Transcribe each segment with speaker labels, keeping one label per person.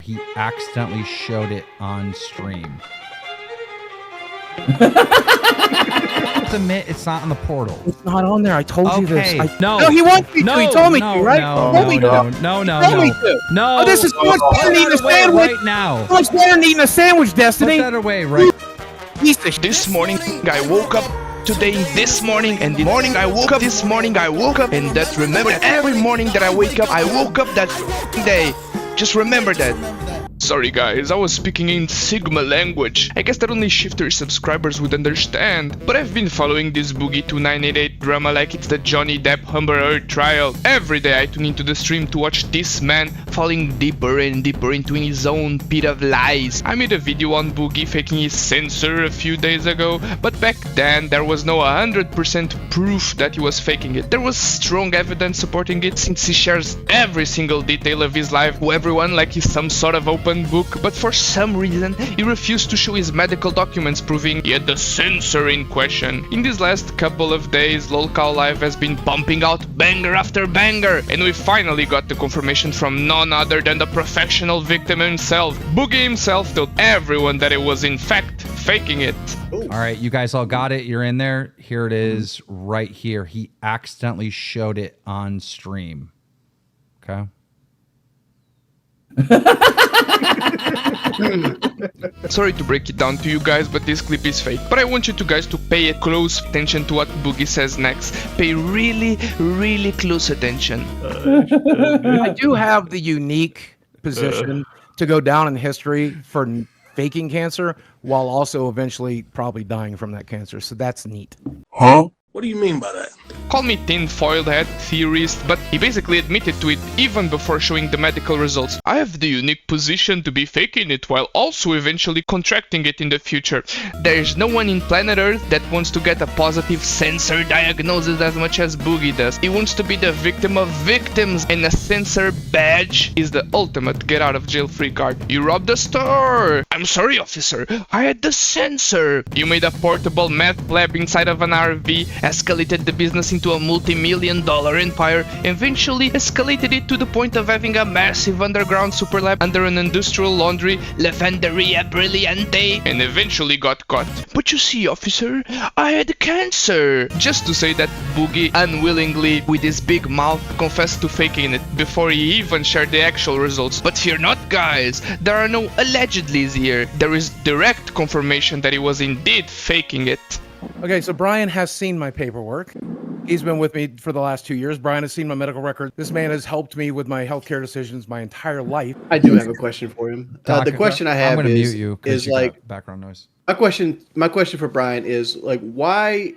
Speaker 1: He accidentally showed it on stream. Admit it's not on the portal.
Speaker 2: It's not on there. I told you this.
Speaker 1: No,
Speaker 2: he wants me to. He told me to, right?
Speaker 1: No,
Speaker 2: Oh, this is so much better than eating a sandwich.
Speaker 1: Right now.
Speaker 2: So much better than eating a sandwich, Destiny.
Speaker 1: Put that away, right?
Speaker 3: This morning, I woke up today, this morning, and the morning I woke up, this morning I woke up, and that remember every morning that I wake up, I woke up that day. Just remember that. Sorry guys, I was speaking in Sigma language. I guess that only Shifter subscribers would understand. But I've been following this Boogie2988 drama like it's the Johnny Depp Amber Heard trial. Every day I tune into the stream to watch this man falling deeper and deeper into his own pit of lies. I made a video on Boogie faking his censor a few days ago, but back then there was no 100% proof that he was faking it. There was strong evidence supporting it since he shares every single detail of his life to everyone like he's some sort of open book, but for some reason he refused to show his medical documents proving he had the censor in question. In these last couple of days, LOLCOW Live has been pumping out banger after banger, and we finally got the confirmation from none other than the professional victim himself. Boogie himself told everyone that it was in fact faking it.
Speaker 1: All right, you guys all got it. You're in there. Here it is right here. He accidentally showed it on stream. Okay.
Speaker 3: Sorry to break it down to you guys, but this clip is fake. But I want you guys to pay close attention to what Boogie says next. Pay really close attention.
Speaker 2: I do have the unique position to go down in history for faking cancer while also eventually probably dying from that cancer. So that's neat.
Speaker 4: Huh? What do you mean by that?
Speaker 3: Call me tinfoil head theorist, but he basically admitted to it even before showing the medical results. I have the unique position to be faking it while also eventually contracting it in the future. There is no one in planet Earth that wants to get a positive censor diagnosis as much as Boogie does. He wants to be the victim of victims, and a censor badge is the ultimate get out of jail free card. You robbed a store! I'm sorry, officer, I had the censor! You made a portable meth lab inside of an RV, escalated the business into a multi-million-dollar empire, eventually escalated it to the point of having a massive underground super lab under an industrial laundry, Lavanderia Brilliante, and eventually got caught. But you see, officer, I had cancer! Just to say that Boogie unwillingly, with his big mouth, confessed to faking it before he even shared the actual results. But fear not, guys, there are no allegedlys here. There is direct confirmation that he was indeed faking it.
Speaker 2: Okay, so Brian has seen my paperwork. He's been with me for the last 2 years. Brian has seen my medical record. This man has helped me with my healthcare decisions my entire life.
Speaker 5: I do have a question for him. The question I have
Speaker 1: mute you
Speaker 5: is like
Speaker 1: background noise.
Speaker 5: My question for Brian is like, why?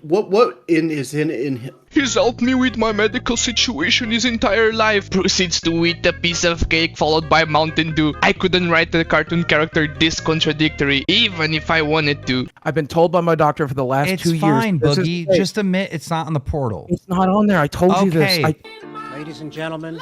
Speaker 5: What is in
Speaker 3: He's helped me with my medical situation his entire life. Proceeds to eat a piece of cake followed by Mountain Dew. I couldn't write a cartoon character this contradictory, even if I wanted to.
Speaker 2: I've been told by my doctor for the last 2 years.
Speaker 1: It's fine, Boogie. Just admit it's not on the portal.
Speaker 2: It's not on there. I told you this.
Speaker 6: Ladies and gentlemen,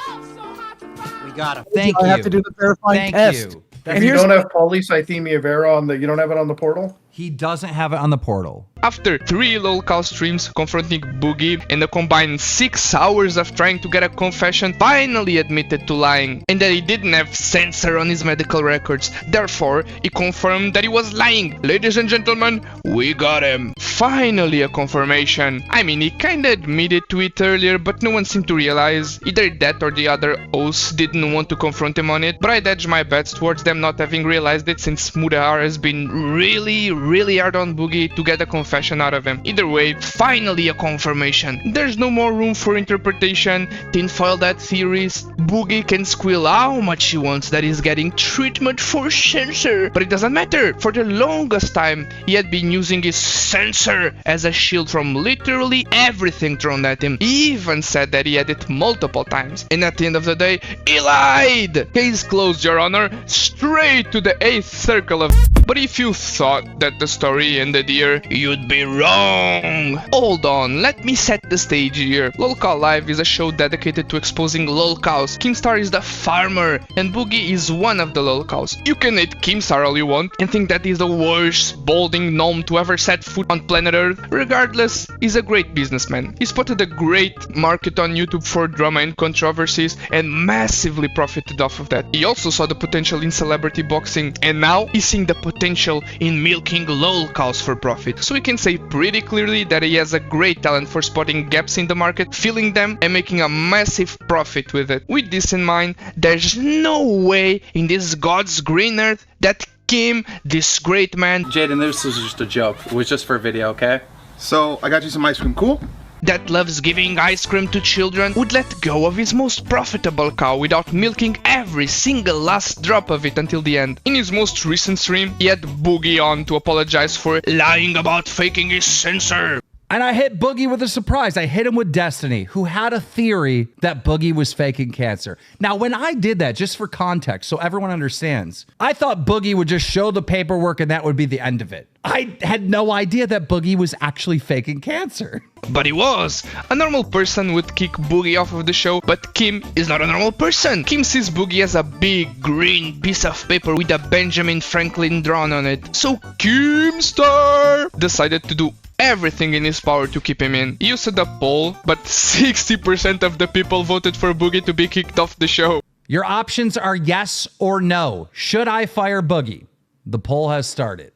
Speaker 6: we got him.
Speaker 2: Thank you. I have to do the verifying test.
Speaker 7: If you don't have polycythemia vera on the, you don't have it on the portal?
Speaker 1: He doesn't have it on the portal.
Speaker 3: After 3 LOLCOW streams confronting Boogie and a combined 6 hours of trying to get a confession, finally admitted to lying and that he didn't have censor on his medical records. Therefore, he confirmed that he was lying. Ladies and gentlemen, we got him. Finally a confirmation. I mean, he kinda admitted to it earlier, but no one seemed to realize. Either that or the other hosts didn't want to confront him on it, but I'd edge my bets towards them not having realized it since Mudahar has been really hard on Boogie to get a confession out of him. Either way, finally a confirmation. There's no more room for interpretation, tinfoil that theories. Boogie can squeal how much he wants that he's getting treatment for censor, but it doesn't matter. For the longest time, he had been using his censor as a shield from literally everything thrown at him. He even said that he had it multiple times, and at the end of the day, he lied! Case closed, Your Honor. Straight to the 8th circle of... But if you thought that that the story ended here, you'd be wrong. Hold on, let me set the stage here. LOLCOW Live is a show dedicated to exposing LOLCOWs. Keemstar is the farmer, and Boogie is one of the LOLCOWs. You can hate Keemstar all you want and think that he's the worst balding gnome to ever set foot on planet Earth. Regardless, he's a great businessman. He spotted a great market on YouTube for drama and controversies and massively profited off of that. He also saw the potential in celebrity boxing, and now he's seeing the potential in milking LOLCOWs for profit. So we can say pretty clearly that he has a great talent for spotting gaps in the market, filling them, and making a massive profit with it. With this in mind, there's no way in this God's green earth that Kim, this great man,
Speaker 8: Jaden, this was just a joke. It was just for a video, okay? So, I got you some ice cream, cool?
Speaker 3: that loves giving ice cream to children, would let go of his most profitable cow without milking every single last drop of it until the end. In his most recent stream, he had Boogie on to apologize for lying about faking his sensor.
Speaker 1: And I hit Boogie with a surprise. I hit him with Destiny, who had a theory that Boogie was faking cancer. Now, when I did that, just for context, so everyone understands, I thought Boogie would just show the paperwork and that would be the end of it. I had no idea that Boogie was actually faking cancer.
Speaker 3: But he was. A normal person would kick Boogie off of the show, but Kim is not a normal person. Kim sees Boogie as a big green piece of paper with a Benjamin Franklin drawn on it. So Keemstar decided to do everything in his power to keep him in. He used a poll, but 60% of the people voted for Boogie to be kicked off the show.
Speaker 1: Your options are yes or no. Should I fire Boogie? The poll has started.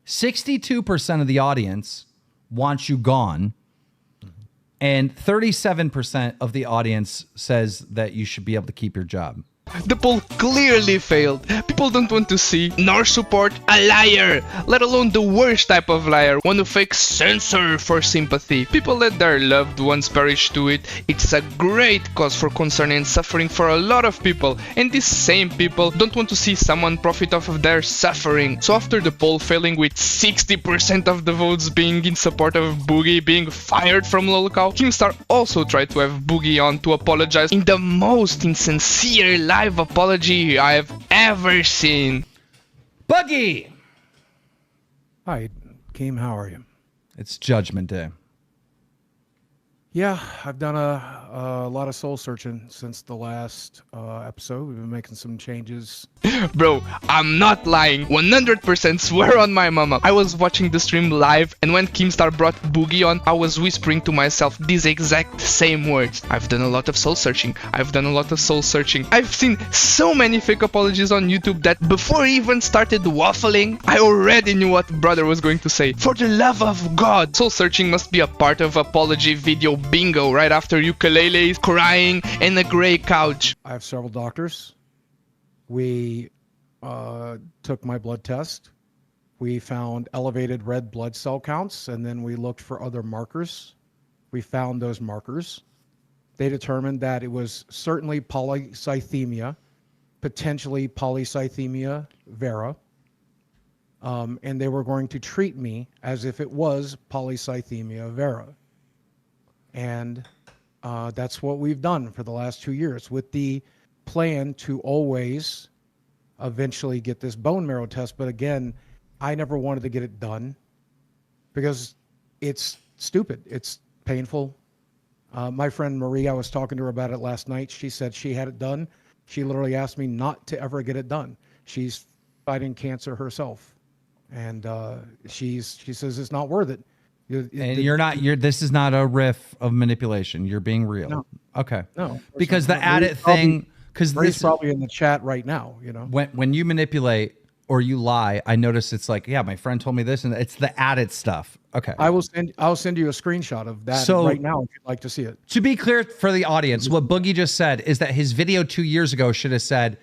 Speaker 1: 62% of the audience wants you gone, and 37% of the audience says that you should be able to keep your job.
Speaker 3: The poll clearly failed. People don't want to see nor support a liar, let alone the worst type of liar, one who fakes censor for sympathy. People let their loved ones perish to it. It's a great cause for concern and suffering for a lot of people, and these same people don't want to see someone profit off of their suffering. So after the poll failing with 60% of the votes being in support of Boogie being fired from LOLCOW, Keemstar also tried to have Boogie on to apologize in the most insincere live apology I've ever seen.
Speaker 1: Boogie!
Speaker 2: Hi, Keem, how are you?
Speaker 1: It's Judgment Day.
Speaker 2: Yeah, I've done a lot of soul searching since the last episode. We've been making some changes.
Speaker 3: Bro, I'm not lying. 100% swear on my mama. I was watching the stream live, and when Keemstar brought Boogie on, I was whispering to myself these exact same words. I've done a lot of soul searching. I've done a lot of soul searching. I've seen so many fake apologies on YouTube that before he even started waffling, I already knew what brother was going to say. For the love of God, soul searching must be a part of apology video bingo right after ukuleles, crying, and a gray couch.
Speaker 2: I have several doctors. We took my blood test. We found elevated red blood cell counts, and then we looked for other markers. We found those markers. They determined that it was certainly polycythemia, potentially polycythemia vera, and they were going to treat me as if it was polycythemia vera. And that's what we've done for the last 2 years with the plan to always eventually get this bone marrow test. But again, I never wanted to get it done because it's stupid. It's painful. My friend Marie, I was talking to her about it last night. She said she had it done. She literally asked me not to ever get it done. She's fighting cancer herself. And she says it's not worth it.
Speaker 1: This is not a riff of manipulation. You're being real.
Speaker 2: No.
Speaker 1: Okay.
Speaker 2: No.
Speaker 1: Because the added thing, because this
Speaker 2: is probably in the chat right now, you know.
Speaker 1: When you manipulate or you lie, I notice it's like, yeah, my friend told me this, and it's the added stuff. Okay.
Speaker 2: I'll send you a screenshot of that right now if you'd like to see it.
Speaker 1: To be clear for the audience, what Boogie just said is that his video 2 years ago should have said,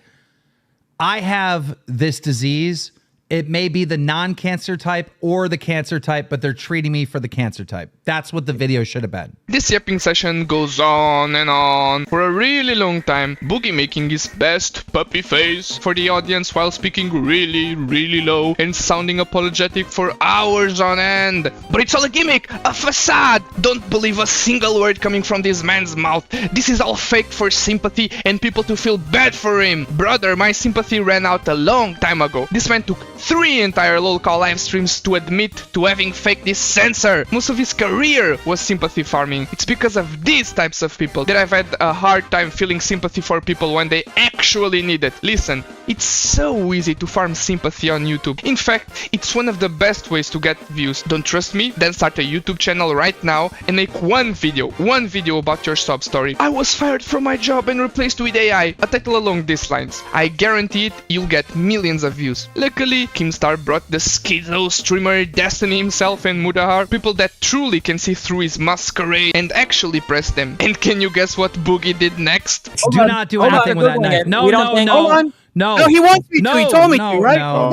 Speaker 1: I have this disease. It may be the non-cancer type or the cancer type, but they're treating me for the cancer type. That's what the video should have been.
Speaker 3: This yapping session goes on and on for a really long time. Boogie making his best puppy face for the audience while speaking really, really low and sounding apologetic for hours on end. But it's all a gimmick, a facade. Don't believe a single word coming from this man's mouth. This is all fake for sympathy and people to feel bad for him. Brother, my sympathy ran out a long time ago. This man took 3 entire LOLCOW live streams to admit to having faked this censor. Most of his career was sympathy farming. It's because of these types of people that I've had a hard time feeling sympathy for people when they actually need it. Listen, it's so easy to farm sympathy on YouTube. In fact, it's one of the best ways to get views. Don't trust me? Then start a YouTube channel right now and make one video about your sob story. I was fired from my job and replaced with AI. A title along these lines. I guarantee it, you'll get millions of views. Luckily, Keemstar brought the schizo streamer Destiny himself and Mudahar, people that truly can see through his masquerade and actually press them. And can you guess what Boogie did next?
Speaker 1: Do not do anything with that knife. No.
Speaker 2: No, he wants me to. He told me to, right?
Speaker 1: No.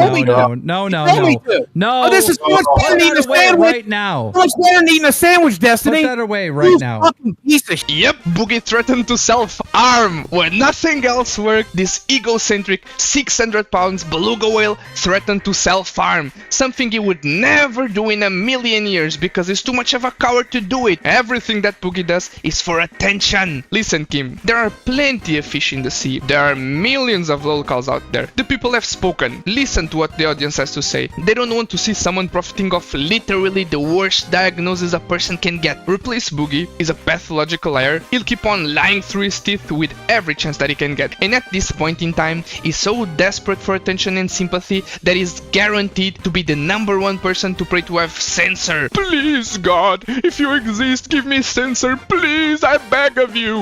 Speaker 2: Oh, this is so much better than eating a sandwich
Speaker 1: right now.
Speaker 2: So much better than eating a sandwich, Destiny.
Speaker 1: Put that away right now.
Speaker 2: Fucking piece of shit.
Speaker 3: Yep, Boogie threatened to self-arm. When nothing else worked, this egocentric 600 pounds beluga whale threatened to self-arm. Something he would never do in a million years because he's too much of a coward to do it. Everything that Boogie does is for attention. Listen, Kim, there are plenty of fish in the sea. There are millions of LOLCOWs out there. The people have spoken. Listen to what the audience has to say. They don't want to see someone profiting off literally the worst diagnosis a person can get. Replace Boogie. He's a pathological liar. He'll keep on lying through his teeth with every chance that he can get. And at this point in time, he's so desperate for attention and sympathy that he's guaranteed to be the #1 person to pray to have censor. Please, God, if you exist, give me censor. Please, I beg of you.